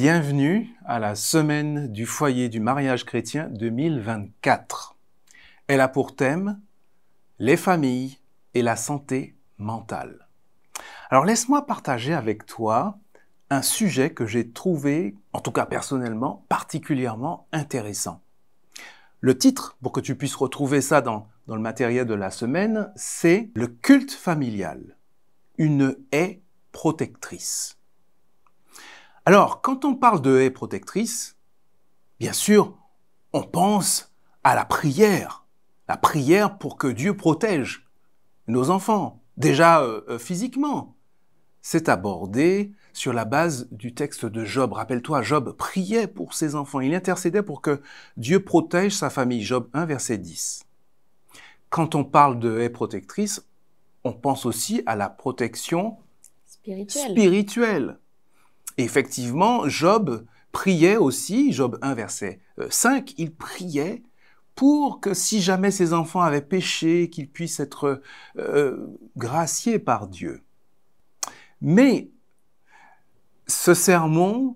Bienvenue à la semaine du foyer du mariage chrétien 2024. Elle a pour thème les familles et la santé mentale. Alors laisse-moi partager avec toi un sujet que j'ai trouvé, en tout cas personnellement, particulièrement intéressant. Le titre, pour que tu puisses retrouver ça dans le matériel de la semaine, c'est « Le culte familial, une haie protectrice ». Alors, quand on parle de haie protectrice, bien sûr, on pense à la prière pour que Dieu protège nos enfants, déjà physiquement. C'est abordé sur la base du texte de Job. Rappelle-toi, Job priait pour ses enfants, il intercédait pour que Dieu protège sa famille. Job 1, verset 10. Quand on parle de haie protectrice, on pense aussi à la protection spirituelle. Et effectivement, Job priait aussi, Job 1, verset 5, il priait pour que si jamais ses enfants avaient péché, qu'ils puissent être graciés par Dieu. Mais ce sermon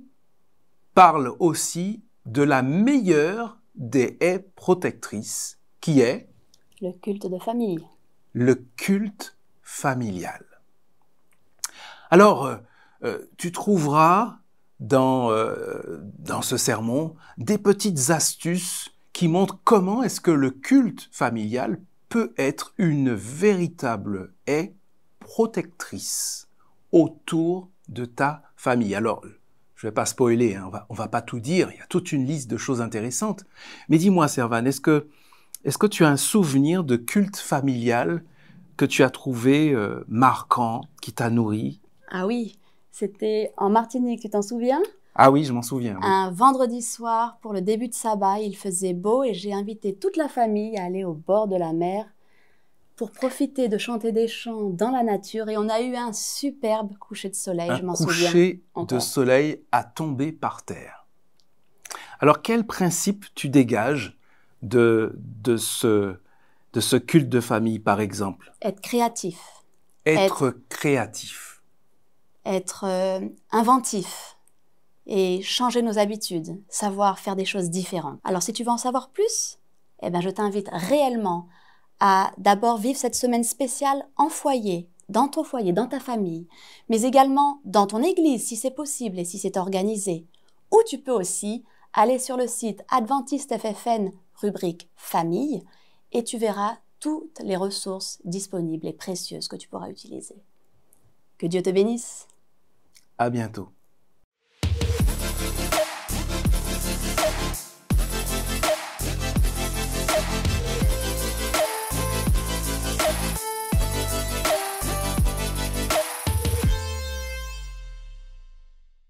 parle aussi de la meilleure des haies protectrices, qui est le culte de famille. Le culte familial. Alors, tu trouveras dans ce sermon des petites astuces qui montrent comment est-ce que le culte familial peut être une véritable haie protectrice autour de ta famille. Alors, je ne vais pas spoiler, hein, on va pas tout dire, il y a toute une liste de choses intéressantes. Mais dis-moi, Servane, est-ce que tu as un souvenir de culte familial que tu as trouvé marquant, qui t'a nourri? Ah oui, c'était en Martinique, tu t'en souviens? Ah oui, je m'en souviens. Oui. Un vendredi soir, pour le début de sabbat, il faisait beau et j'ai invité toute la famille à aller au bord de la mer pour profiter de chanter des chants dans la nature. Et on a eu un superbe coucher de soleil, je m'en souviens. Un coucher encore. de soleil à tomber par terre. Alors, quel principe tu dégages de ce culte de famille, par exemple? Être créatif. Être créatif. Être inventif et changer nos habitudes, savoir faire des choses différentes. Alors si tu veux en savoir plus, eh ben, je t'invite réellement à d'abord vivre cette semaine spéciale en foyer, dans ta famille, mais également dans ton église si c'est possible et si c'est organisé. Ou tu peux aussi aller sur le site Adventiste FFN, rubrique famille, et tu verras toutes les ressources disponibles et précieuses que tu pourras utiliser. Que Dieu te bénisse. À bientôt.